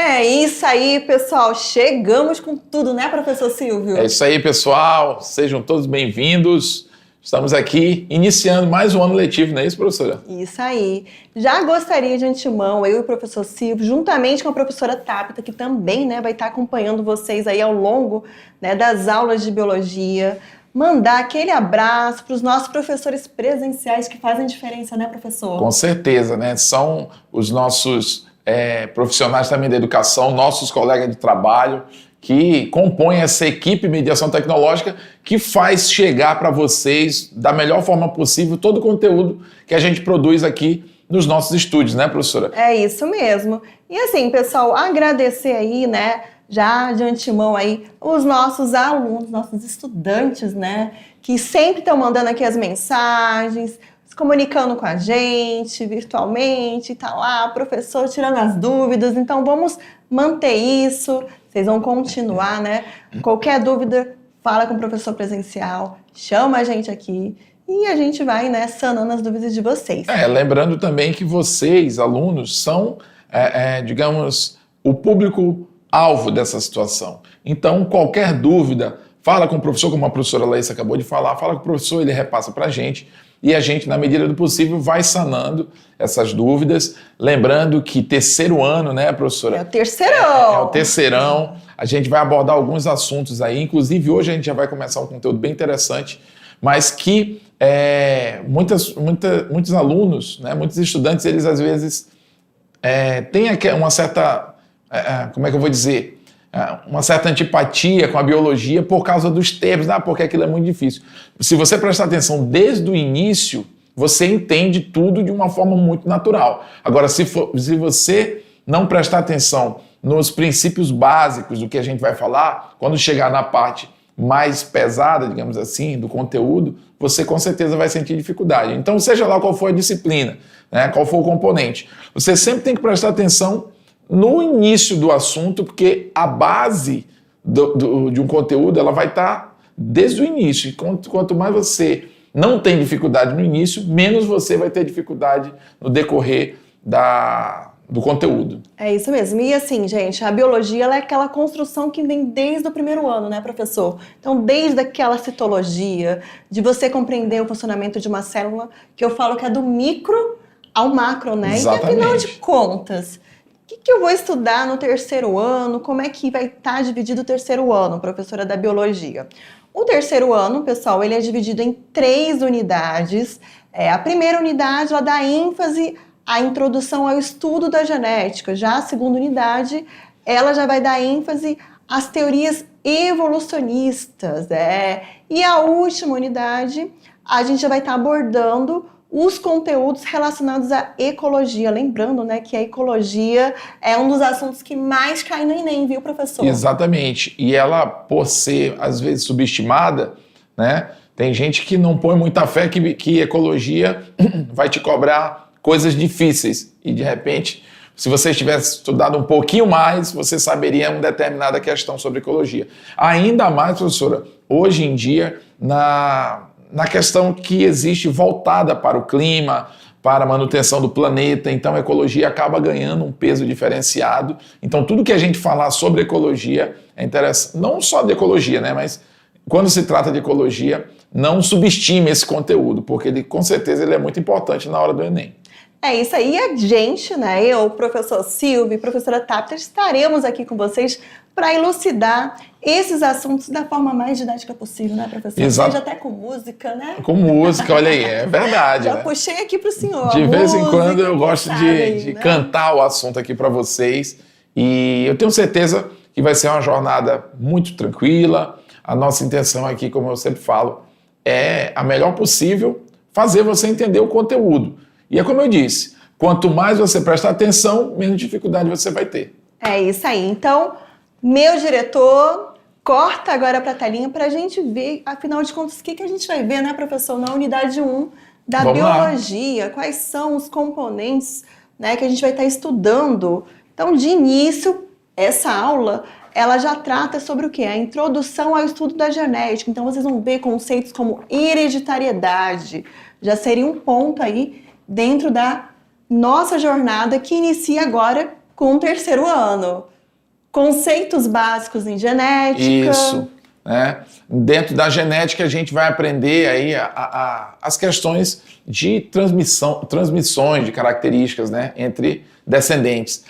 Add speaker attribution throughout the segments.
Speaker 1: É isso aí, pessoal. Chegamos com tudo, né, professor Silvio?
Speaker 2: É isso aí, pessoal. Sejam todos bem-vindos. Estamos aqui iniciando mais um ano letivo, não é isso, professora?
Speaker 1: Isso aí. Já gostaria de antemão, eu e o professor Silvio, juntamente com a professora Tabita, que também, né, vai estar acompanhando vocês aí ao longo, né, das aulas de biologia, mandar aquele abraço para os nossos professores presenciais que fazem diferença, né, professor?
Speaker 2: Com certeza, né? São os nossos profissionais também da educação, nossos colegas de trabalho, que compõem essa equipe de mediação tecnológica que faz chegar para vocês, da melhor forma possível, todo o conteúdo que a gente produz aqui nos nossos estúdios, né, professora?
Speaker 1: É isso mesmo. E assim, pessoal, agradecer aí, né, já de antemão aí, os nossos alunos, nossos estudantes, né, que sempre estão mandando aqui as mensagens, se comunicando com a gente virtualmente, tá lá, professor tirando as dúvidas, então vamos manter isso, vocês vão continuar, né? Qualquer dúvida, fala com o professor presencial, chama a gente aqui e a gente vai, né, sanando as dúvidas de vocês.
Speaker 2: Lembrando também que vocês, alunos, são, digamos, o público-alvo dessa situação. Então, qualquer dúvida, fala com o professor, como a professora Laísa acabou de falar, fala com o professor, ele repassa para a gente e a gente, na medida do possível, vai sanando essas dúvidas. Lembrando que terceiro ano, né, professora?
Speaker 1: É o terceirão!
Speaker 2: É o terceirão. A gente vai abordar alguns assuntos aí, inclusive hoje a gente já vai começar um conteúdo bem interessante, mas que muitos alunos, né, muitos estudantes, eles às vezes têm uma certa, como é que eu vou dizer, uma certa antipatia com a biologia por causa dos termos, porque aquilo é muito difícil. Se você prestar atenção desde o início, você entende tudo de uma forma muito natural. Agora, se você não prestar atenção nos princípios básicos do que a gente vai falar, quando chegar na parte mais pesada, digamos assim, do conteúdo, você com certeza vai sentir dificuldade. Então, seja lá qual for a disciplina, né, qual for o componente, você sempre tem que prestar atenção no início do assunto, porque a base de um conteúdo ela vai estar desde o início. E quanto mais você não tem dificuldade no início, menos você vai ter dificuldade no decorrer do conteúdo.
Speaker 1: É isso mesmo. E assim, gente, a biologia ela é aquela construção que vem desde o primeiro ano, né, professor? Então, desde aquela citologia, de você compreender o funcionamento de uma célula, que eu falo que é do micro ao macro, né?
Speaker 2: Exatamente.
Speaker 1: E afinal de contas, o que eu vou estudar no terceiro ano? Como é que vai estar dividido o terceiro ano, professora da biologia? O terceiro ano, pessoal, ele é dividido em 3 unidades. A primeira unidade, ela dá ênfase à introdução ao estudo da genética. Já a segunda unidade, ela já vai dar ênfase às teorias evolucionistas. E a última unidade, a gente já vai estar abordando os conteúdos relacionados à ecologia. Lembrando, né, que a ecologia é um dos assuntos que mais cai no Enem, viu, professor?
Speaker 2: Exatamente. E ela, por ser, às vezes, subestimada, né, tem gente que não põe muita fé que ecologia vai te cobrar coisas difíceis. E, de repente, se você tivesse estudado um pouquinho mais, você saberia uma determinada questão sobre ecologia. Ainda mais, professora, hoje em dia, na questão que existe voltada para o clima, para a manutenção do planeta, então a ecologia acaba ganhando um peso diferenciado. Então tudo que a gente falar sobre ecologia é interessante, não só de ecologia, né, mas quando se trata de ecologia, não subestime esse conteúdo, porque ele, com certeza ele é muito importante na hora do Enem.
Speaker 1: É isso aí, a gente, né, eu, o professor Silvio e a professora Tabita, estaremos aqui com vocês para elucidar esses assuntos da forma mais didática possível, né, professor?
Speaker 2: Exato.
Speaker 1: Seja até com música, né?
Speaker 2: Com música, olha aí, é verdade.
Speaker 1: Já
Speaker 2: né?
Speaker 1: puxei aqui para o senhor.
Speaker 2: De vez em quando eu gosto de
Speaker 1: né?
Speaker 2: cantar o assunto aqui para vocês e eu tenho certeza que vai ser uma jornada muito tranquila. A nossa intenção aqui, como eu sempre falo, é a melhor possível fazer você entender o conteúdo. E é como eu disse, quanto mais você prestar atenção, menos dificuldade você vai ter.
Speaker 1: É isso aí. Então, meu diretor, corta agora para a telinha para a gente ver, afinal de contas, o que a gente vai ver, né, professor, na unidade 1 da
Speaker 2: Vamos
Speaker 1: biologia, quais são os componentes, né, que a gente vai estar estudando. Então, de início, essa aula, ela já trata sobre o quê? A introdução ao estudo da genética. Então, vocês vão ver conceitos como hereditariedade, já seria um ponto aí dentro da nossa jornada que inicia agora com o terceiro ano. conceitos básicos em genética.
Speaker 2: Isso, né? Dentro da genética a gente vai aprender aí as questões de transmissões de características, né, entre descendentes.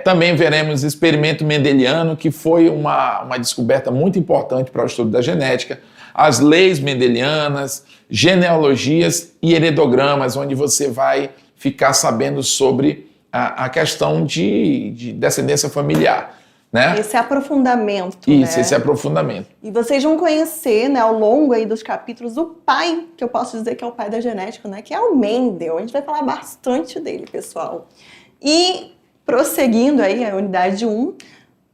Speaker 2: Também veremos experimento mendeliano, que foi uma descoberta muito importante para o estudo da genética, as leis mendelianas, genealogias e heredigramas, onde você vai ficar sabendo sobre a questão de descendência familiar. Né?
Speaker 1: Esse aprofundamento.
Speaker 2: Isso,
Speaker 1: né?
Speaker 2: Esse aprofundamento.
Speaker 1: E vocês vão conhecer, né, ao longo aí dos capítulos, o pai, que eu posso dizer que é o pai da genética, né, que é o Mendel. A gente vai falar bastante dele, pessoal. E prosseguindo aí a unidade 1,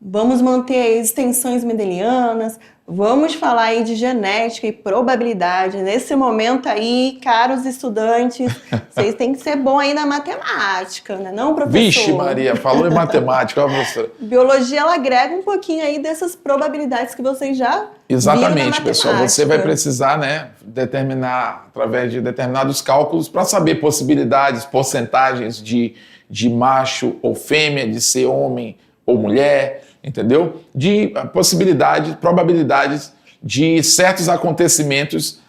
Speaker 1: vamos manter as extensões mendelianas, vamos falar aí de genética e probabilidade. Nesse momento aí, caros estudantes, vocês têm que ser bons aí na matemática, né? Não, professor?
Speaker 2: Vixe, Maria, falou em matemática, ó, professora.
Speaker 1: Biologia, ela agrega um pouquinho aí dessas probabilidades que vocês já
Speaker 2: Exatamente,
Speaker 1: viram
Speaker 2: pessoal. Você vai precisar, né, determinar, através de determinados cálculos, para saber possibilidades, porcentagens de macho ou fêmea, de ser homem ou mulher, entendeu? De possibilidades, probabilidades de certos acontecimentos,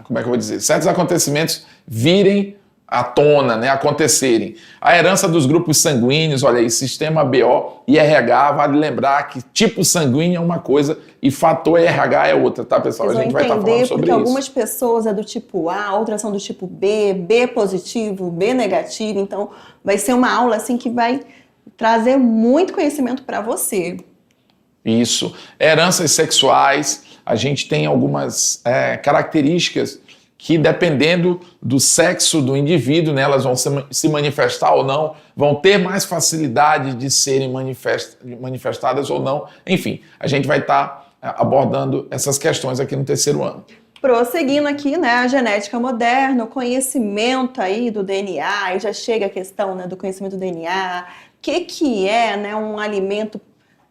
Speaker 2: como é que eu vou dizer? Certos acontecimentos virem à tona, né, acontecerem. A herança dos grupos sanguíneos, olha aí, sistema BO e RH, vale lembrar que tipo sanguíneo é uma coisa e fator RH é outra, tá, pessoal?
Speaker 1: Vocês
Speaker 2: a gente vai estar falando sobre
Speaker 1: porque
Speaker 2: isso.
Speaker 1: Algumas pessoas é do tipo A, outras são do tipo B, B positivo, B negativo, então vai ser uma aula assim que vai trazer muito conhecimento para você.
Speaker 2: Isso. Heranças sexuais, a gente tem algumas características que, dependendo do sexo do indivíduo, né, elas vão se manifestar ou não, vão ter mais facilidade de serem manifestadas ou não. Enfim, a gente vai estar abordando essas questões aqui no terceiro ano.
Speaker 1: Prosseguindo aqui, né, a genética moderna, o conhecimento aí do DNA, aí já chega a questão, né, do conhecimento do DNA, o que é, né, um alimento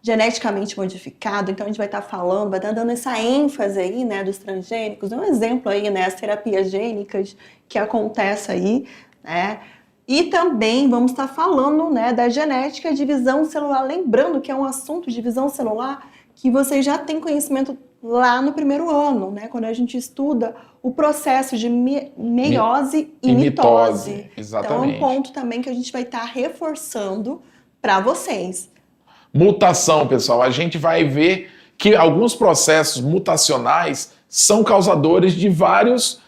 Speaker 1: geneticamente modificado. Então a gente vai estar falando, vai estar dando essa ênfase aí, né, dos transgênicos, um exemplo aí, né, as terapias gênicas que acontecem aí, né, e também vamos estar falando, né, da genética e divisão celular, lembrando que é um assunto de divisão celular que vocês já têm conhecimento lá no primeiro ano, né, quando a gente estuda o processo de meiose e mitose.
Speaker 2: Exatamente.
Speaker 1: Então é um ponto também que a gente vai estar reforçando para vocês.
Speaker 2: Mutação, pessoal, a gente vai ver que alguns processos mutacionais são causadores de vários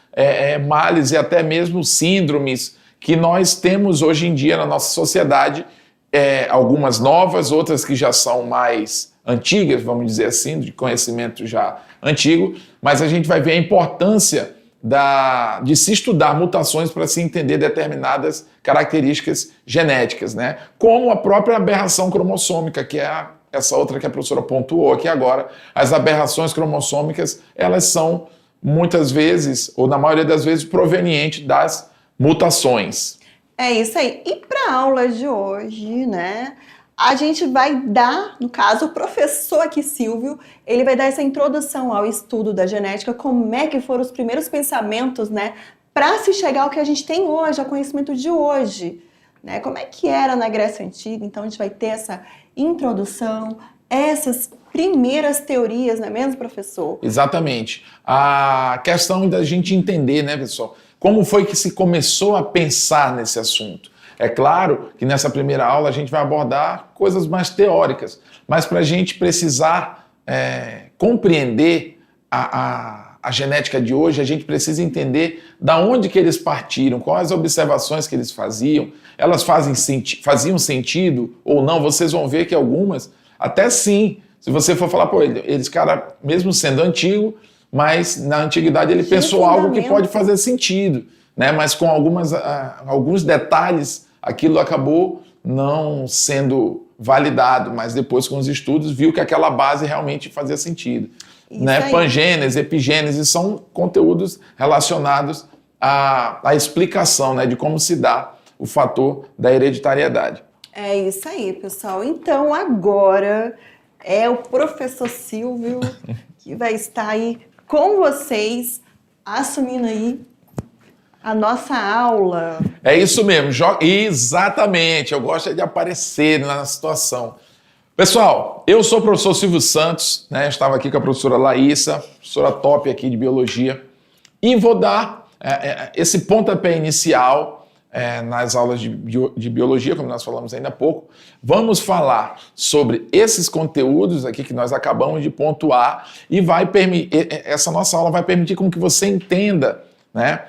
Speaker 2: males e até mesmo síndromes que nós temos hoje em dia na nossa sociedade, algumas novas, outras que já são mais antigas, vamos dizer assim, de conhecimento já antigo, mas a gente vai ver a importância de se estudar mutações para se entender determinadas características genéticas, né? Como a própria aberração cromossômica, que é essa outra que a professora pontuou aqui agora. As aberrações cromossômicas, elas são muitas vezes, ou na maioria das vezes, provenientes das mutações.
Speaker 1: É isso aí. E para a aula de hoje, né, a gente vai dar, no caso, o professor aqui, Silvio, ele vai dar essa introdução ao estudo da genética, como é que foram os primeiros pensamentos, né, para se chegar ao que a gente tem hoje, ao conhecimento de hoje, né, como é que era na Grécia Antiga. Então a gente vai ter essa introdução, essas primeiras teorias, não é mesmo, professor?
Speaker 2: Exatamente. A questão da gente entender, né, pessoal, como foi que se começou a pensar nesse assunto. É claro que nessa primeira aula a gente vai abordar coisas mais teóricas, mas para a gente precisar compreender a genética de hoje, a gente precisa entender da onde que eles partiram, quais as observações que eles faziam, elas faziam sentido ou não. Vocês vão ver que algumas, até sim, se você for falar, pô, eles, cara, mesmo sendo antigo, mas na antiguidade ele pensou algo que pode fazer sentido, né? Mas com alguns detalhes, aquilo acabou não sendo validado, mas depois com os estudos viu que aquela base realmente fazia sentido. Né? Pangênese, epigênese são conteúdos relacionados à explicação, né, de como se dá o fator da hereditariedade.
Speaker 1: É isso aí, pessoal. Então agora é o professor Silvio que vai estar aí com vocês, assumindo aí A nossa aula.
Speaker 2: É isso mesmo, exatamente. Eu gosto de aparecer na situação. Pessoal, eu sou o professor Silvio Santos, né? Estava aqui com a professora Laísa, professora top aqui de biologia, e vou dar esse pontapé inicial nas aulas de biologia, como nós falamos ainda há pouco. Vamos falar sobre esses conteúdos aqui que nós acabamos de pontuar e essa nossa aula vai permitir com que você entenda, né,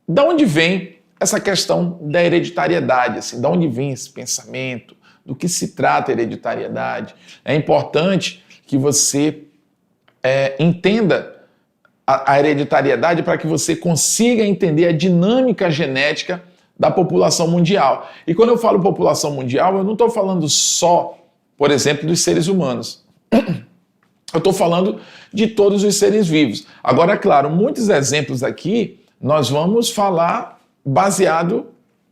Speaker 2: da onde vem essa questão da hereditariedade, assim, da onde vem esse pensamento, do que se trata a hereditariedade. É importante que você entenda a hereditariedade para que você consiga entender a dinâmica genética da população mundial. E quando eu falo população mundial, eu não estou falando só, por exemplo, dos seres humanos. Eu estou falando de todos os seres vivos. Agora, é claro, muitos exemplos aqui nós vamos falar baseado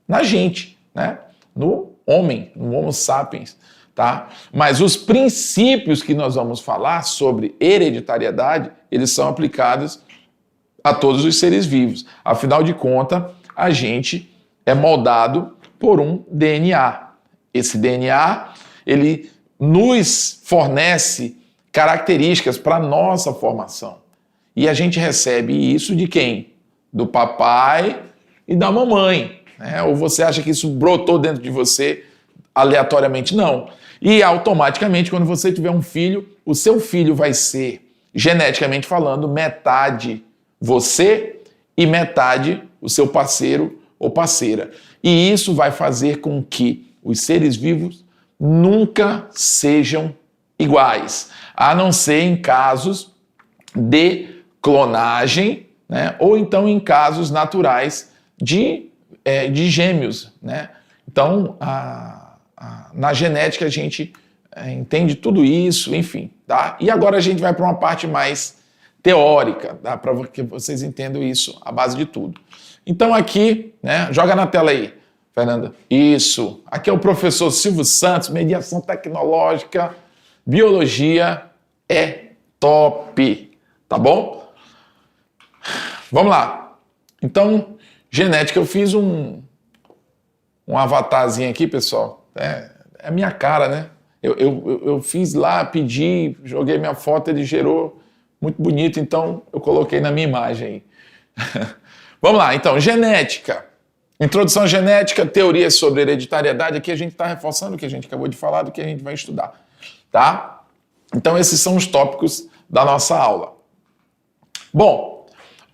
Speaker 2: na gente, né? No homem, no Homo sapiens, tá? Mas os princípios que nós vamos falar sobre hereditariedade, eles são aplicados a todos os seres vivos. Afinal de contas, a gente é moldado por um DNA. Esse DNA, ele nos fornece características para a nossa formação. E a gente recebe isso de quem? Do papai e da mamãe, né? Ou você acha que isso brotou dentro de você aleatoriamente? Não. E automaticamente, quando você tiver um filho, o seu filho vai ser, geneticamente falando, metade você e metade o seu parceiro ou parceira. E isso vai fazer com que os seres vivos nunca sejam iguais, a não ser em casos de clonagem, né? Ou então em casos naturais de gêmeos, né? Então, na genética a gente entende tudo isso, enfim, tá? E agora a gente vai para uma parte mais teórica, tá? Para que vocês entendam isso, a base de tudo. Então aqui, né? Joga na tela aí, Fernanda. Isso. Aqui é o professor Silvio Santos, mediação tecnológica, biologia é top, tá bom? Vamos lá. Então, genética, eu fiz um avatarzinho aqui, pessoal. É a minha cara, né? Eu fiz lá, pedi, joguei minha foto, ele gerou muito bonito, então eu coloquei na minha imagem aí. Vamos lá, então, genética. Introdução à genética, teorias sobre hereditariedade. Aqui a gente está reforçando o que a gente acabou de falar, do que a gente vai estudar, tá? Então, esses são os tópicos da nossa aula. Bom,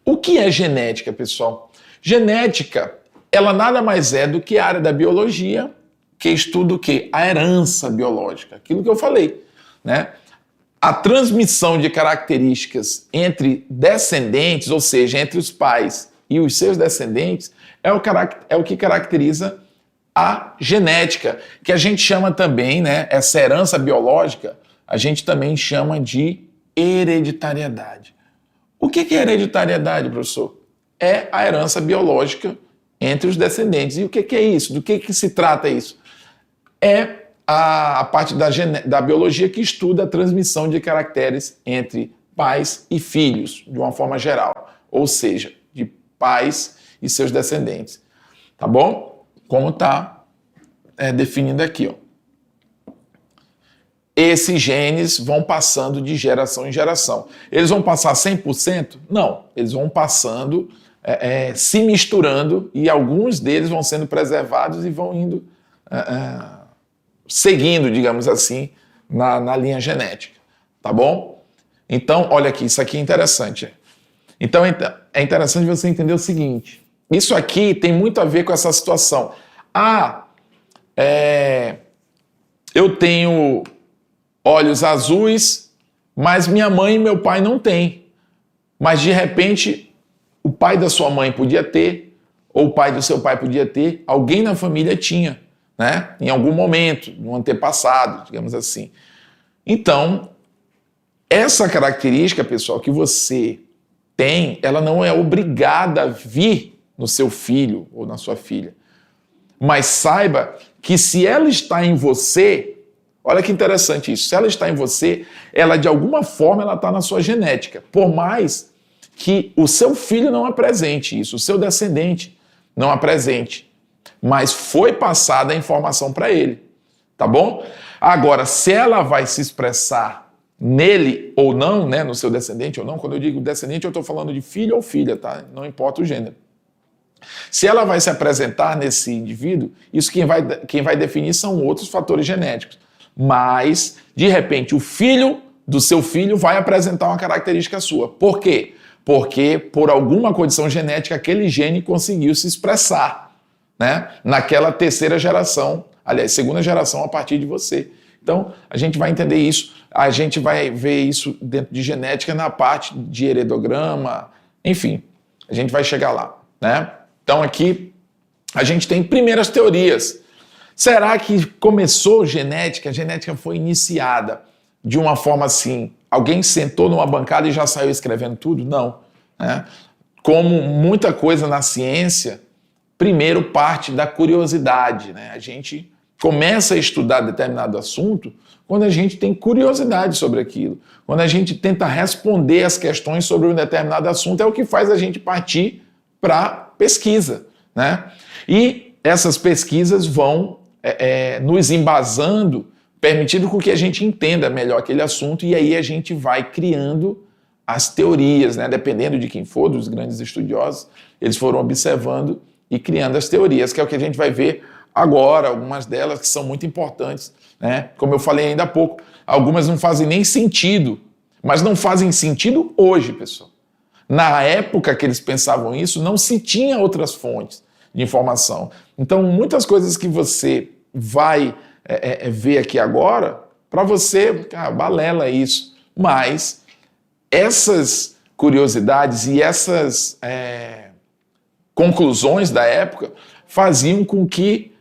Speaker 2: o que é genética, pessoal? Genética, ela nada mais é do que a área da biologia que estuda o quê? A herança biológica, aquilo que eu falei, né? A transmissão de características entre descendentes, ou seja, entre os pais e os seus descendentes, é o que caracteriza a genética, que a gente chama também, né, essa herança biológica, a gente também chama de hereditariedade. O que é hereditariedade, professor? É a herança biológica entre os descendentes. E o que é isso? Do que se trata isso? É a parte da biologia que estuda a transmissão de caracteres entre pais e filhos, de uma forma geral. Ou seja, de pais e seus descendentes. Tá bom? Como está definido aqui, ó. Esses genes vão passando de geração em geração. Eles vão passar 100%? Não. Eles vão passando, se misturando, e alguns deles vão sendo preservados e vão indo seguindo, digamos assim, na linha genética. Tá bom? Então, olha aqui, isso aqui é interessante. Então, é interessante você entender o seguinte. Isso aqui tem muito a ver com essa situação. Eu tenho olhos azuis, mas minha mãe e meu pai não têm. Mas, de repente, o pai da sua mãe podia ter, ou o pai do seu pai podia ter, alguém na família tinha, né? Em algum momento, no antepassado, digamos assim. Então, essa característica, pessoal, que você tem, ela não é obrigada a vir no seu filho ou na sua filha. Mas saiba que se ela está em você, olha que interessante isso, se ela está em você, ela de alguma forma ela está na sua genética, por mais que o seu filho não apresente isso, o seu descendente não apresente, mas foi passada a informação para ele, tá bom? Agora, se ela vai se expressar nele ou não, né, no seu descendente ou não, quando eu digo descendente, eu estou falando de filho ou filha, tá? Não importa o gênero. Se ela vai se apresentar nesse indivíduo, isso quem vai definir são outros fatores genéticos. Mas, de repente, o filho do seu filho vai apresentar uma característica sua. Por quê? Porque, por alguma condição genética, aquele gene conseguiu se expressar, né, naquela terceira geração, aliás, segunda geração a partir de você. Então, a gente vai entender isso, a gente vai ver isso dentro de genética na parte de heredograma, enfim, a gente vai chegar lá, né? Então, aqui, a gente tem primeiras teorias. Será que começou genética? A genética foi iniciada de uma forma assim, alguém sentou numa bancada e já saiu escrevendo tudo? Não, né? Como muita coisa na ciência, primeiro parte da curiosidade, né? A gente começa a estudar determinado assunto quando a gente tem curiosidade sobre aquilo, quando a gente tenta responder as questões sobre um determinado assunto, é o que faz a gente partir para pesquisa, né? E essas pesquisas vão nos embasando, permitindo com que a gente entenda melhor aquele assunto, e aí a gente vai criando as teorias, né? Dependendo de quem for, dos grandes estudiosos, eles foram observando e criando as teorias, que é o que a gente vai ver agora, algumas delas que são muito importantes, né? Como eu falei ainda há pouco, algumas não fazem nem sentido, mas não fazem sentido hoje, pessoal. Na época que eles pensavam isso, não se tinha outras fontes de informação. Então, muitas coisas que você vai ver aqui agora, para você, balela isso. Mas essas curiosidades e essas conclusões da época faziam com que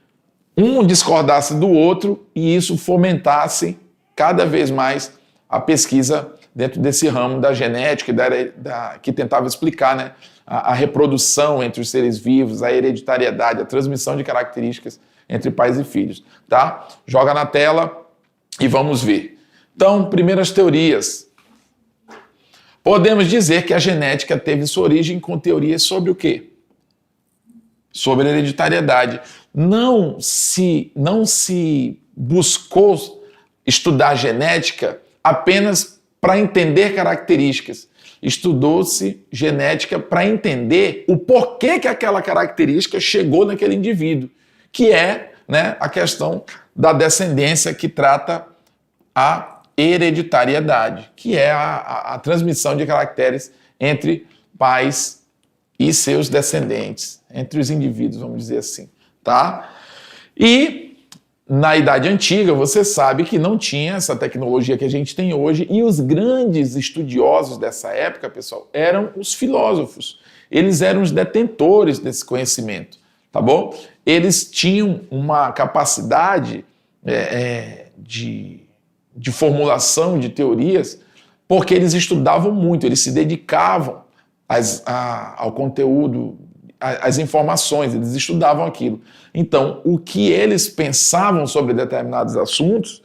Speaker 2: um discordasse do outro e isso fomentasse cada vez mais a pesquisa dentro desse ramo da genética, que tentava explicar, né, a reprodução entre os seres vivos, a hereditariedade, a transmissão de características entre pais e filhos. Tá? Joga na tela e vamos ver. Então, primeiras teorias. Podemos dizer que a genética teve sua origem com teorias sobre o quê? Sobre a hereditariedade. Não se buscou estudar a genética apenas para entender características. Estudou-se genética para entender o porquê que aquela característica chegou naquele indivíduo, que é, né, a questão da descendência, que trata a hereditariedade, que é a transmissão de caracteres entre pais e seus descendentes, entre os indivíduos, vamos dizer assim, tá? E na Idade Antiga, você sabe que não tinha essa tecnologia que a gente tem hoje, e os grandes estudiosos dessa época, pessoal, eram os filósofos. Eles eram os detentores desse conhecimento, tá bom? Eles tinham uma capacidade de formulação de teorias, porque eles estudavam muito, eles se dedicavam ao conteúdo, às informações, eles estudavam aquilo. Então, o que eles pensavam sobre determinados assuntos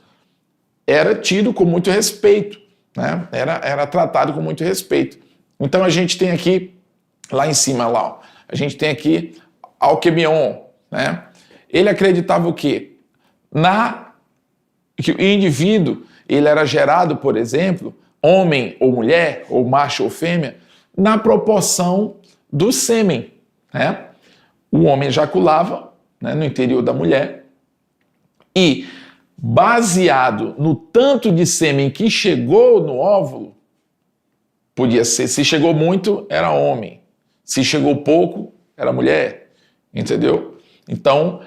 Speaker 2: era tido com muito respeito, né? Era tratado com muito respeito. Então, a gente tem aqui, lá em cima, a gente tem aqui Alquemion, né? Ele acreditava o quê? Que o indivíduo, ele era gerado, por exemplo, homem ou mulher, ou macho ou fêmea, na proporção do sêmen, né? O homem ejaculava, né, no interior da mulher, e baseado no tanto de sêmen que chegou no óvulo, podia ser, se chegou muito, era homem, se chegou pouco, era mulher, entendeu? Então,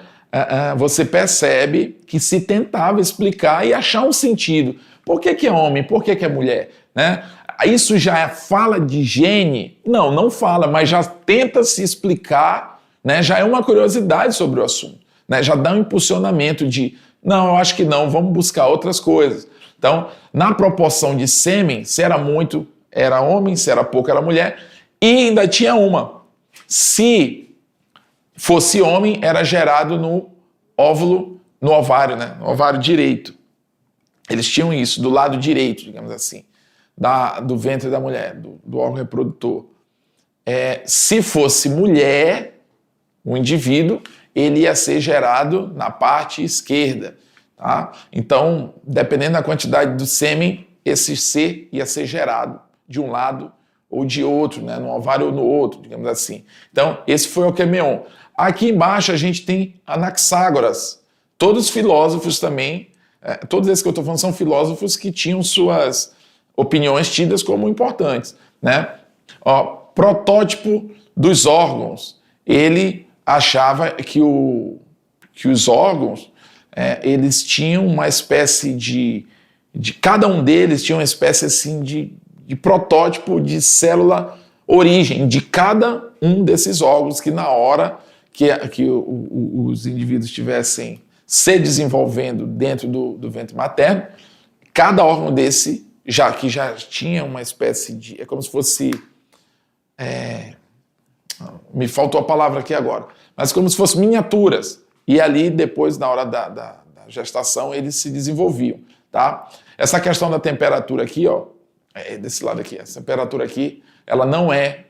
Speaker 2: você percebe que se tentava explicar e achar um sentido. Por que é homem? Por que é mulher? Né? Isso já fala de gene? Não fala, mas já tenta se explicar, né? Já é uma curiosidade sobre o assunto, né? Já dá um impulsionamento de, não, eu acho que não, vamos buscar outras coisas. Então, na proporção de sêmen, se era muito, era homem, se era pouco, era mulher, e ainda tinha uma. Se fosse homem, era gerado no óvulo, no ovário, né? No ovário direito. Eles tinham isso, do lado direito, digamos assim, do ventre da mulher, do órgão reprodutor. Se fosse mulher, o indivíduo, ele ia ser gerado na parte esquerda, tá? Então, dependendo da quantidade do sêmen, esse ser ia ser gerado de um lado ou de outro, né? No ovário ou no outro, digamos assim. Então, esse foi o Alquemeon. Aqui embaixo a gente tem Anaxágoras. Todos filósofos também, todos esses que eu estou falando são filósofos que tinham suas opiniões tidas como importantes, né? Ó, protótipo dos órgãos. Ele achava que os órgãos, eles tinham uma espécie de cada um deles tinha uma espécie assim de protótipo de célula origem de cada um desses órgãos, que na hora que os indivíduos estivessem se desenvolvendo dentro do ventre materno, cada órgão desse já tinha uma espécie de... É como se fosse... me faltou a palavra aqui agora. Mas como se fossem miniaturas. E ali, depois, na hora da gestação, eles se desenvolviam. Tá? Essa questão da temperatura aqui, ó, desse lado aqui, essa temperatura aqui, ela não é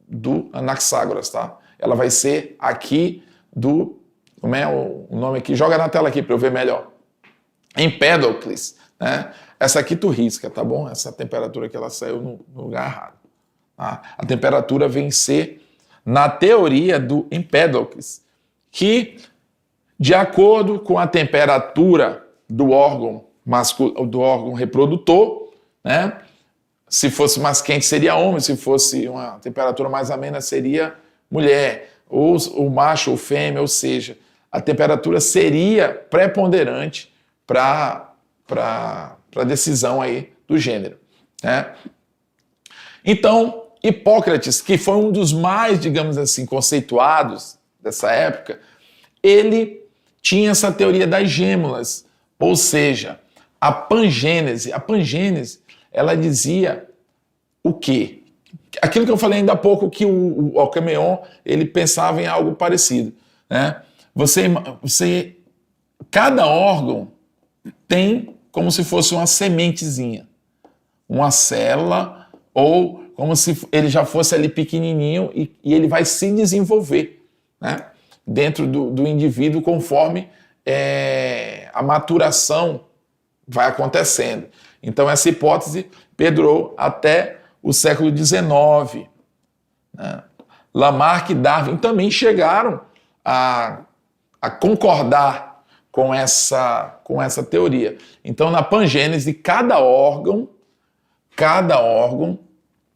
Speaker 2: do Anaxágoras, tá? Ela vai ser aqui do... Como é o nome aqui? Joga na tela aqui para eu ver melhor. Empédocles, né? Essa aqui tu risca, tá bom? Essa temperatura aqui, ela saiu no lugar errado. Tá? A temperatura vem ser na teoria do Empédocles, que, de acordo com a temperatura do órgão do órgão reprodutor, né? Se fosse mais quente seria homem, se fosse uma temperatura mais amena seria mulher, ou o macho ou fêmea, ou seja, a temperatura seria preponderante para a decisão aí do gênero, né? Então, Hipócrates, que foi um dos mais, digamos assim, conceituados dessa época, ele tinha essa teoria das gêmulas, ou seja, a pangênese, ela dizia o quê? Aquilo que eu falei ainda há pouco, que o Alquemeon, ele pensava em algo parecido, né? Cada órgão tem como se fosse uma sementezinha, uma célula, ou como se ele já fosse ali pequenininho e ele vai se desenvolver, né? Dentro do indivíduo conforme a maturação vai acontecendo. Então, essa hipótese perdurou até o século XIX. Né? Lamarck e Darwin também chegaram a concordar com essa teoria. Então, na pangênese, cada órgão,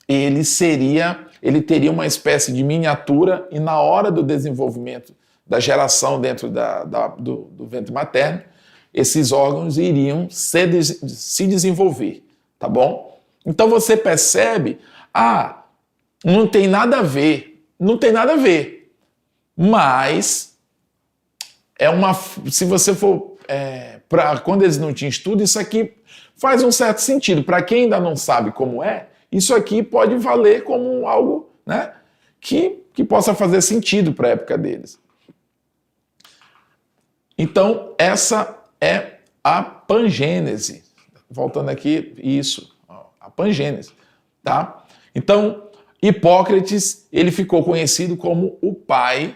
Speaker 2: ele teria uma espécie de miniatura, e na hora do desenvolvimento da geração dentro do ventre materno, esses órgãos iriam se desenvolver, tá bom? Então você percebe, não tem nada a ver, mas se você for, quando eles não tinham estudo, isso aqui faz um certo sentido. Para quem ainda não sabe como isso aqui pode valer como algo, né, que possa fazer sentido para a época deles. Então, essa é a pangênese. Voltando aqui, isso, a pangênese, tá? Então, Hipócrates, ele ficou conhecido como o pai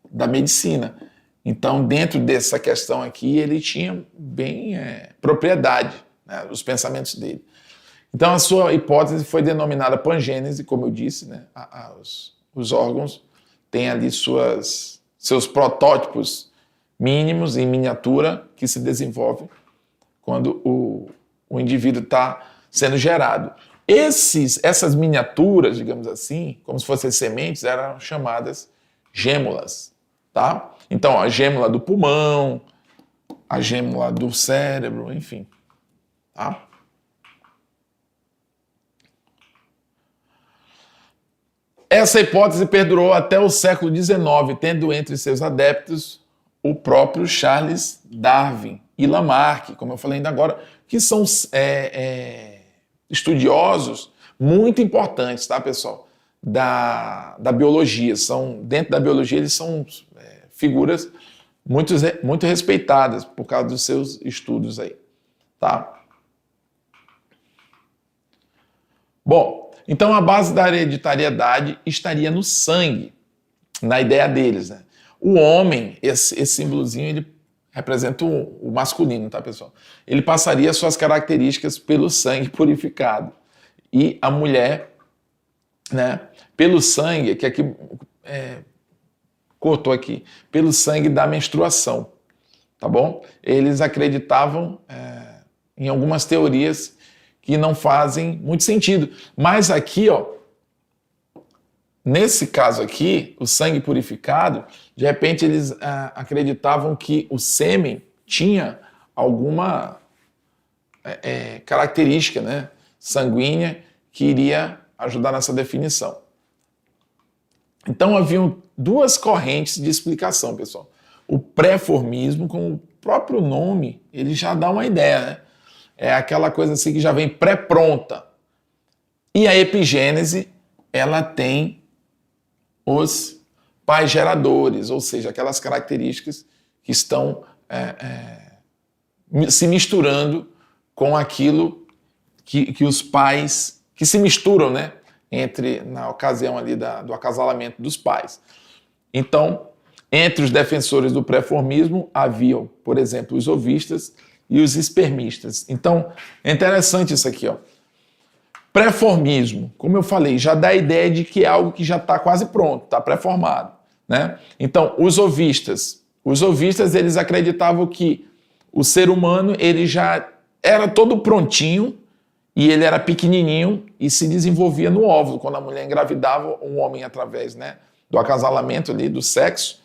Speaker 2: da medicina. Então, dentro dessa questão aqui, ele tinha bem propriedade, né, os pensamentos dele. Então, a sua hipótese foi denominada pangênese, como eu disse, né? Os órgãos têm ali seus protótipos mínimos em miniatura que se desenvolvem quando o indivíduo está sendo gerado. Essas miniaturas, digamos assim, como se fossem sementes, eram chamadas gêmulas, tá? Então, a gêmula do pulmão, a gêmula do cérebro, enfim, tá? Essa hipótese perdurou até o século XIX, tendo entre seus adeptos o próprio Charles Darwin e Lamarck, como eu falei ainda agora, que são estudiosos muito importantes, tá, pessoal, da biologia. Dentro da biologia, eles são figuras muito respeitadas por causa dos seus estudos aí, tá? Bom, então a base da hereditariedade estaria no sangue, na ideia deles, né? O homem, esse símbolozinho, ele representa o masculino, tá, pessoal? Ele passaria suas características pelo sangue purificado. E a mulher, né, pelo sangue, que aqui cortou aqui, pelo sangue da menstruação, tá bom? Eles acreditavam em algumas teorias que não fazem muito sentido. Mas aqui, ó, nesse caso aqui, o sangue purificado, de repente eles acreditavam que o sêmen tinha alguma característica, né, sanguínea que iria ajudar nessa definição. Então haviam duas correntes de explicação, pessoal. O pré-formismo, com o próprio nome, ele já dá uma ideia, né? É aquela coisa assim que já vem pré-pronta. E a epigênese, ela tem os pais geradores, ou seja, aquelas características que estão se misturando com aquilo que os pais, que se misturam, né, na ocasião ali do acasalamento dos pais. Então, entre os defensores do pré-formismo haviam, por exemplo, os ovistas e os espermistas. Então, é interessante isso aqui, ó. Pré-formismo, como eu falei, já dá a ideia de que é algo que já está quase pronto, está pré-formado, né? Então, os ovistas eles acreditavam que o ser humano ele já era todo prontinho e ele era pequenininho e se desenvolvia no óvulo. Quando a mulher engravidava, um homem através, né, do acasalamento ali, do sexo,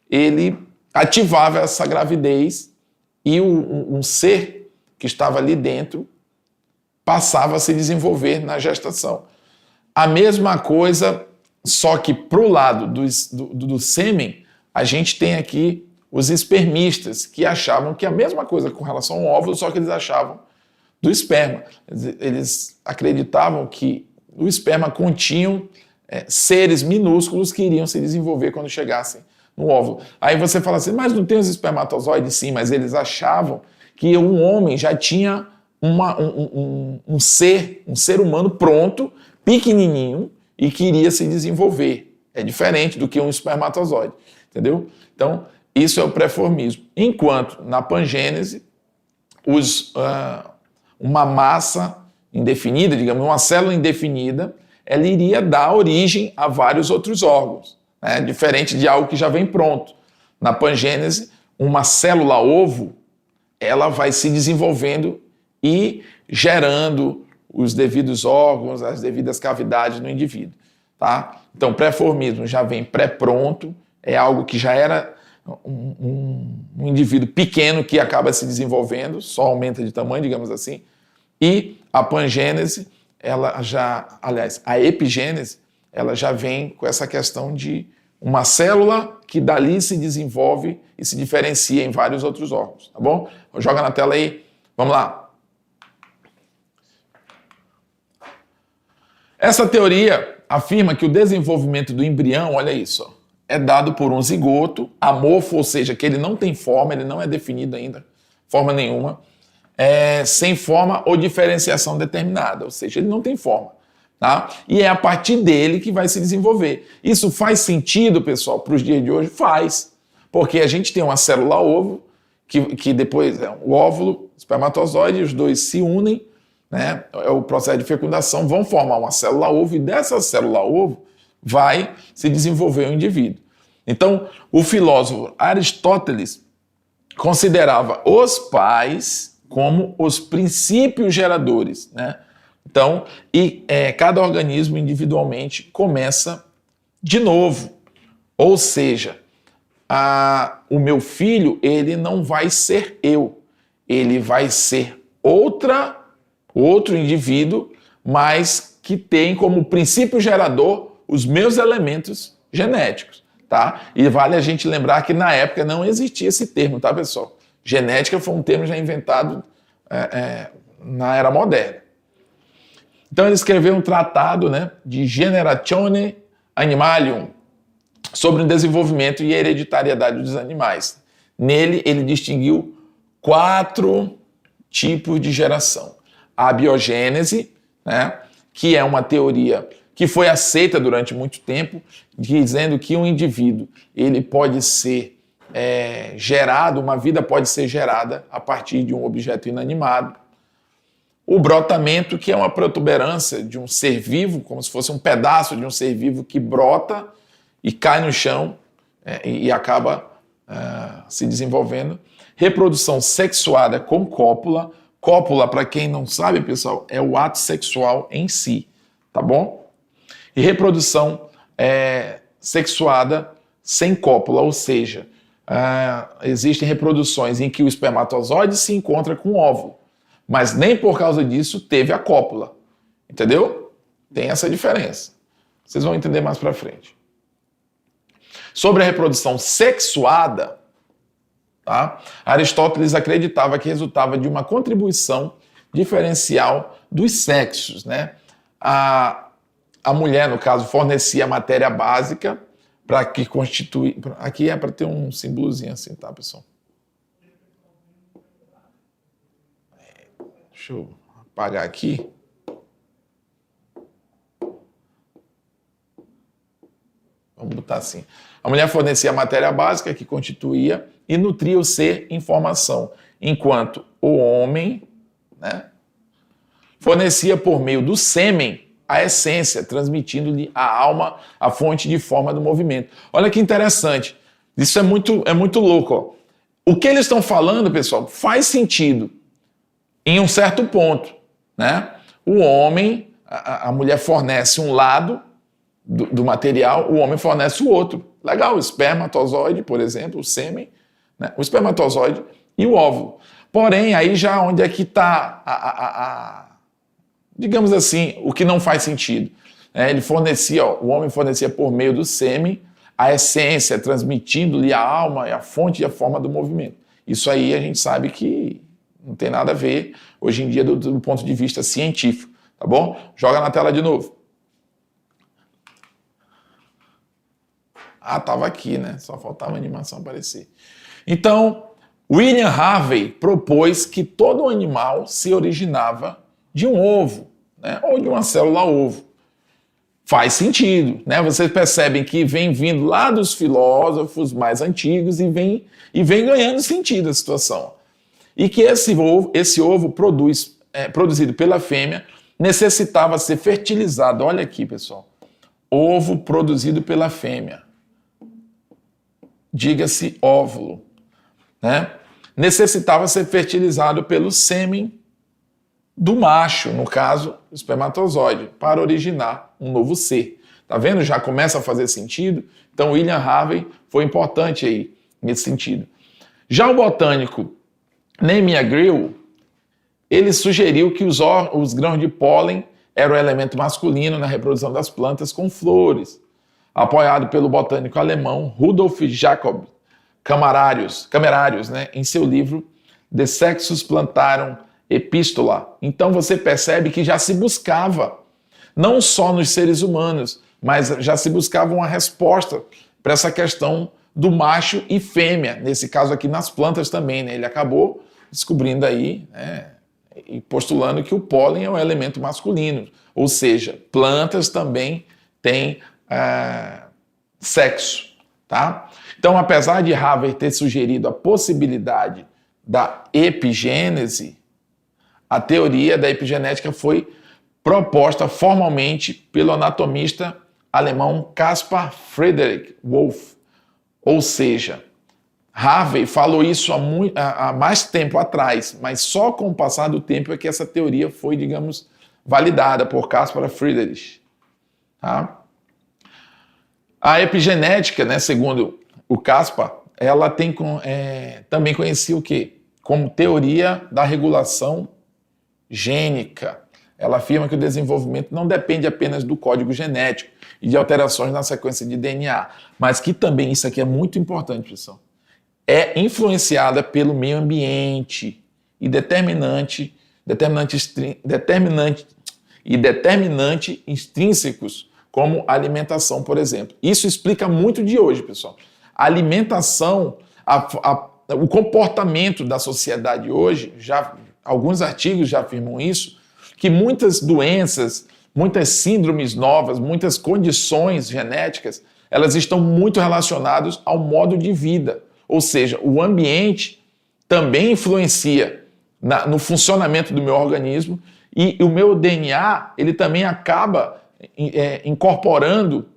Speaker 2: ele ativava essa gravidez e um ser que estava ali dentro passava a se desenvolver na gestação. A mesma coisa, só que para o lado do sêmen, a gente tem aqui os espermistas, que achavam que a mesma coisa com relação ao óvulo, só que eles achavam do esperma. Eles acreditavam que o esperma continha seres minúsculos que iriam se desenvolver quando chegassem no óvulo. Aí você fala assim, mas não tem os espermatozoides? Sim, mas eles achavam que um homem já tinha um ser humano pronto, pequenininho, e que iria se desenvolver. É diferente do que um espermatozoide, entendeu? Então, isso é o pré-formismo. Enquanto na pangênese, uma massa indefinida, digamos, uma célula indefinida, ela iria dar origem a vários outros órgãos, né? Diferente de algo que já vem pronto. Na pangênese, uma célula ovo, ela vai se desenvolvendo e gerando os devidos órgãos, as devidas cavidades no indivíduo, tá? Então, pré-formismo já vem pré-pronto, é algo que já era um indivíduo pequeno que acaba se desenvolvendo, só aumenta de tamanho, digamos assim, e a pangênese, a epigênese, ela já vem com essa questão de uma célula que dali se desenvolve e se diferencia em vários outros órgãos, tá bom? Joga na tela aí, vamos lá. Essa teoria afirma que o desenvolvimento do embrião, olha isso, ó, é dado por um zigoto amorfo, ou seja, que ele não tem forma, ele não é definido ainda, forma nenhuma, sem forma ou diferenciação determinada, ou seja, ele não tem forma, tá? E é a partir dele que vai se desenvolver. Isso faz sentido, pessoal, para os dias de hoje? Faz, porque a gente tem uma célula ovo, que depois é o óvulo, espermatozoide, os dois se unem, né? É o processo de fecundação, vão formar uma célula ovo, e dessa célula ovo vai se desenvolver um indivíduo. Então, o filósofo Aristóteles considerava os pais como os princípios geradores, né? Então, cada organismo individualmente começa de novo. Ou seja, o meu filho, ele não vai ser eu, ele vai ser outro indivíduo, mas que tem como princípio gerador os meus elementos genéticos, tá? E vale a gente lembrar que na época não existia esse termo, tá, pessoal? Genética foi um termo já inventado na era moderna. Então ele escreveu um tratado, né, de Generatione Animalium, sobre o desenvolvimento e a hereditariedade dos animais. Nele ele distinguiu 4 tipos de geração. A biogênese, né, que é uma teoria que foi aceita durante muito tempo, dizendo que um indivíduo ele pode ser gerado, uma vida pode ser gerada a partir de um objeto inanimado. O brotamento, que é uma protuberância de um ser vivo, como se fosse um pedaço de um ser vivo que brota e cai no chão e acaba se desenvolvendo. Reprodução sexuada com cópula. Cópula, para quem não sabe, pessoal, é o ato sexual em si, tá bom? E reprodução sexuada sem cópula, ou seja, existem reproduções em que o espermatozoide se encontra com o óvulo, mas nem por causa disso teve a cópula, entendeu? Tem essa diferença. Vocês vão entender mais para frente. Sobre a reprodução sexuada, tá? Aristóteles acreditava que resultava de uma contribuição diferencial dos sexos, né? A mulher, no caso, fornecia a matéria básica para que constitui... Aqui é para ter um símbolozinho assim, tá, pessoal? Deixa eu apagar aqui. Vamos botar assim. A mulher fornecia a matéria básica que constituía e nutria o ser em formação, enquanto o homem, né, fornecia por meio do sêmen a essência, transmitindo-lhe a alma, a fonte de forma do movimento. Olha que interessante. Isso é muito louco. Ó. O que eles estão falando, pessoal, faz sentido em um certo ponto, né? O homem, a mulher fornece um lado do material, o homem fornece o outro. Legal, o espermatozoide, por exemplo, o sêmen, né? O espermatozoide e o óvulo. Porém, aí já onde é que está digamos assim, o que não faz sentido. Ele fornecia, o homem fornecia por meio do sêmen a essência, transmitindo-lhe a alma e a fonte e a forma do movimento. Isso aí a gente sabe que não tem nada a ver hoje em dia do ponto de vista científico, tá bom? Joga na tela de novo. Estava aqui, né? Só faltava a animação aparecer. Então, William Harvey propôs que todo animal se originava de um ovo, né? Ou de uma célula ovo. Faz sentido, né? Vocês percebem que vem vindo lá dos filósofos mais antigos e vem ganhando sentido a situação. E que esse ovo produzido pela fêmea necessitava ser fertilizado. Olha aqui, pessoal. Ovo produzido pela fêmea. Diga-se óvulo, né? Necessitava ser fertilizado pelo sêmen do macho, no caso, o espermatozoide, para originar um novo ser. Tá vendo? Já começa a fazer sentido. Então, William Harvey foi importante aí nesse sentido. Já o botânico Nehemiah Greele, ele sugeriu que os grãos de pólen eram o elemento masculino na reprodução das plantas com flores, apoiado pelo botânico alemão Rudolf Jacob Camerarius, né, em seu livro De Sexus Plantarum Epistola. Então você percebe que já se buscava, não só nos seres humanos, mas já se buscava uma resposta para essa questão do macho e fêmea, nesse caso aqui nas plantas também, né? Ele acabou descobrindo aí, né, e postulando que o pólen é um elemento masculino, ou seja, plantas também têm sexo, tá? Então, apesar de Harvey ter sugerido a possibilidade da epigênese, a teoria da epigenética foi proposta formalmente pelo anatomista alemão Caspar Friedrich Wolff. Ou seja, Harvey falou isso há mais tempo atrás, mas só com o passar do tempo é que essa teoria foi, digamos, validada por Caspar Friedrich. Tá? A epigenética, né, segundo o Caspar, ela tem também conhecia o quê? Como teoria da regulação gênica. Ela afirma que o desenvolvimento não depende apenas do código genético e de alterações na sequência de DNA, mas que também, isso aqui é muito importante, pessoal, é influenciada pelo meio ambiente e determinante intrínsecos, como alimentação, por exemplo. Isso explica muito de hoje, pessoal. A alimentação, o comportamento da sociedade hoje, alguns artigos já afirmam isso, que muitas doenças, muitas síndromes novas, muitas condições genéticas, elas estão muito relacionadas ao modo de vida. Ou seja, o ambiente também influencia no funcionamento do meu organismo e o meu DNA, ele também acaba incorporando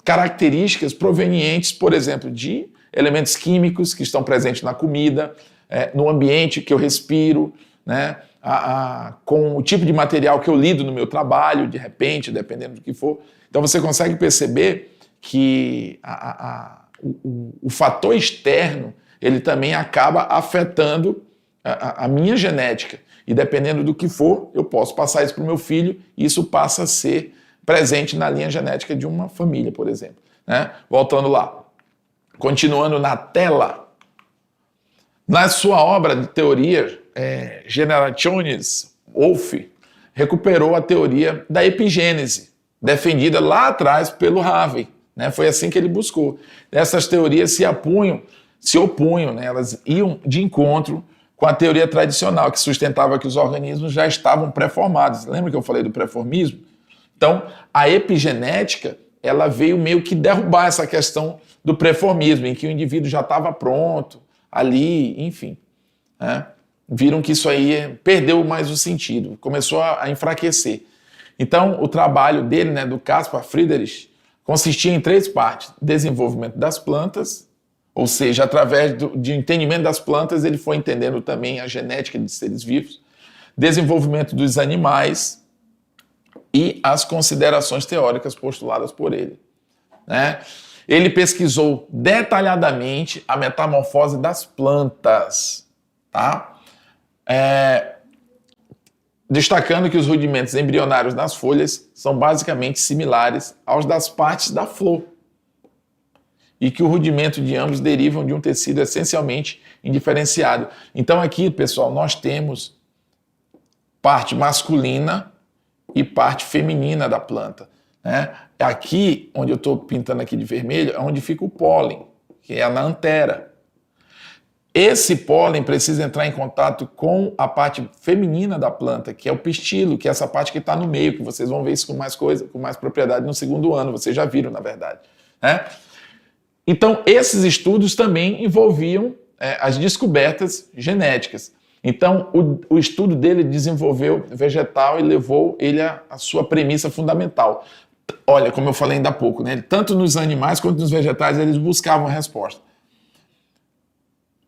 Speaker 2: características provenientes, por exemplo, de elementos químicos que estão presentes na comida, no ambiente que eu respiro, né? Com o tipo de material que eu lido no meu trabalho, de repente, dependendo do que for. Então você consegue perceber que o fator externo, ele também acaba afetando a minha genética. E dependendo do que for, eu posso passar isso para o meu filho e isso passa a ser presente na linha genética de uma família, por exemplo. Né? Voltando lá. Continuando na tela. Na sua obra de teoria, Generationes, Wolff recuperou a teoria da epigênese, defendida lá atrás pelo Harvey. Né? Foi assim que ele buscou. Essas teorias se opunham, né? Elas iam de encontro com a teoria tradicional, que sustentava que os organismos já estavam pré-formados. Lembra que eu falei do pré-formismo? Então, a epigenética, ela veio meio que derrubar essa questão do pré-formismo, em que o indivíduo já estava pronto, ali, enfim. Né? Viram que isso aí perdeu mais o sentido, começou a enfraquecer. Então, o trabalho dele, né, do Caspar Friedrich, consistia em 3 partes: desenvolvimento das plantas, ou seja, através de entendimento das plantas, ele foi entendendo também a genética de seres vivos, desenvolvimento dos animais e as considerações teóricas postuladas por ele. Né? Ele pesquisou detalhadamente a metamorfose das plantas, tá? Destacando que os rudimentos embrionários das folhas são basicamente similares aos das partes da flor e que o rudimento de ambos derivam de um tecido essencialmente indiferenciado. Então aqui, pessoal, nós temos parte masculina e parte feminina da planta. Né? Aqui, onde eu estou pintando aqui de vermelho, é onde fica o pólen, que é na antera. Esse pólen precisa entrar em contato com a parte feminina da planta, que é o pistilo, que é essa parte que está no meio, que vocês vão ver isso com mais propriedade no segundo ano, vocês já viram, na verdade. Né? Então, esses estudos também envolviam as descobertas genéticas. Então, o estudo dele desenvolveu vegetal e levou ele à sua premissa fundamental. Olha, como eu falei ainda há pouco, né? Tanto nos animais quanto nos vegetais, eles buscavam a resposta.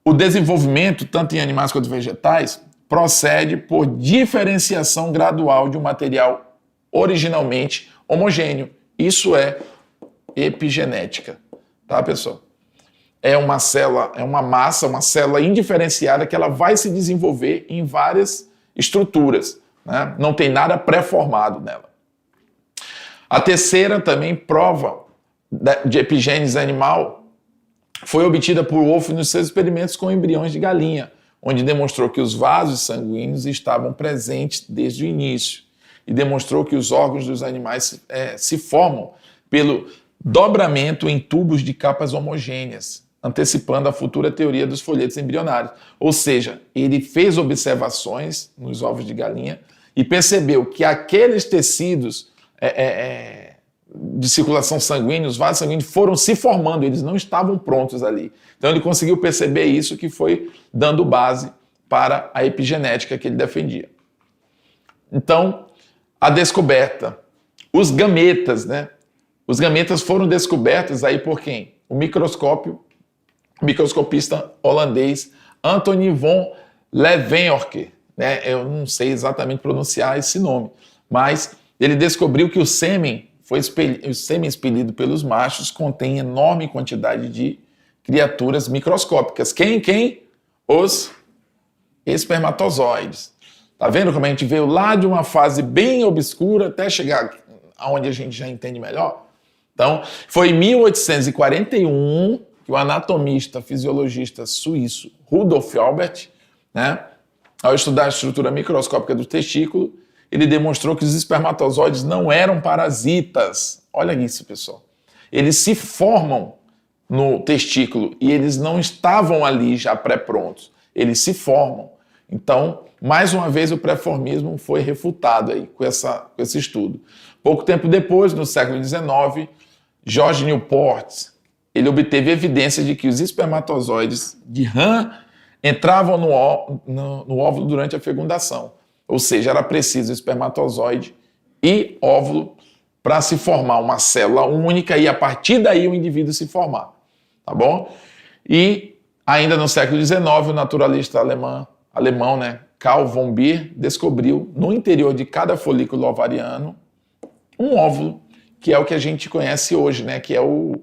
Speaker 2: O desenvolvimento, tanto em animais quanto vegetais, procede por diferenciação gradual de um material originalmente homogêneo. Isso é epigenética. Tá, pessoal? É uma célula, é uma massa, uma célula indiferenciada que ela vai se desenvolver em várias estruturas. Né? Não tem nada pré-formado nela. A terceira também prova de epigênese animal foi obtida por Wolff nos seus experimentos com embriões de galinha, onde demonstrou que os vasos sanguíneos estavam presentes desde o início e demonstrou que os órgãos dos animais se formam pelo dobramento em tubos de capas homogêneas, antecipando a futura teoria dos folhetos embrionários. Ou seja, ele fez observações nos ovos de galinha e percebeu que aqueles tecidos de circulação sanguínea, os vasos sanguíneos foram se formando, eles não estavam prontos ali. Então ele conseguiu perceber isso, que foi dando base para a epigenética que ele defendia. Então, a descoberta. Os gametas, né? Os gametas foram descobertos aí por quem? O microscopista holandês Anthony von Leeuwenhoek, né? Eu não sei exatamente pronunciar esse nome, mas ele descobriu que o sêmen expelido pelos machos contém enorme quantidade de criaturas microscópicas. Quem? Os espermatozoides. Tá vendo como a gente veio lá de uma fase bem obscura até chegar aonde a gente já entende melhor? Então, foi em 1841 que o anatomista fisiologista suíço Rudolf Albert, né, ao estudar a estrutura microscópica do testículo, ele demonstrou que os espermatozoides não eram parasitas. Olha isso, pessoal. Eles se formam no testículo e eles não estavam ali já pré-prontos. Eles se formam. Então, mais uma vez, o pré-formismo foi refutado aí com esse estudo. Pouco tempo depois, no século XIX, George Newport, ele obteve evidências de que os espermatozoides de rã entravam no óvulo durante a fecundação. Ou seja, era preciso espermatozoide e óvulo para se formar uma célula única e a partir daí o indivíduo se formar, tá bom? E ainda no século XIX, o naturalista alemão, né, Carl von Beer, descobriu no interior de cada folículo ovariano um óvulo, que é o que a gente conhece hoje, né, que é o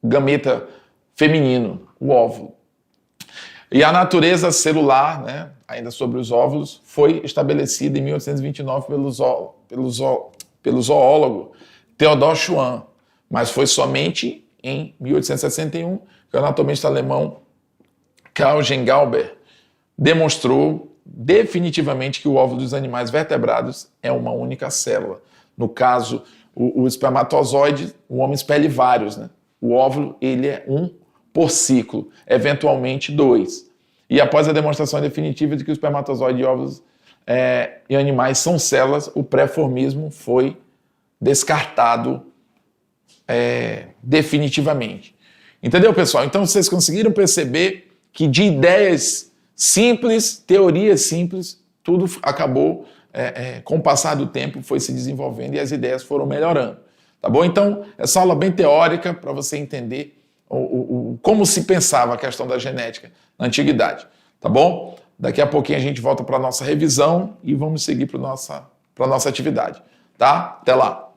Speaker 2: gameta feminino, o óvulo. E a natureza celular, né, ainda sobre os óvulos, foi estabelecida em 1829 pelo zoólogo Theodor Schwann, mas foi somente em 1861 que o anatomista alemão Carl Gengalber demonstrou definitivamente que o óvulo dos animais vertebrados é uma única célula. No caso, o espermatozoide, o homem expele vários, né? O óvulo, ele é um por ciclo, eventualmente 2. E após a demonstração definitiva de que o espermatozoide e óvulos em animais são células, o pré-formismo foi descartado definitivamente. Entendeu, pessoal? Então vocês conseguiram perceber que de ideias simples, teorias simples, tudo acabou, com o passar do tempo, foi se desenvolvendo e as ideias foram melhorando. Tá bom? Então, essa aula bem teórica para você entender como se pensava a questão da genética na antiguidade. Tá bom? Daqui a pouquinho a gente volta para a nossa revisão e vamos seguir para a nossa atividade. Tá? Até lá!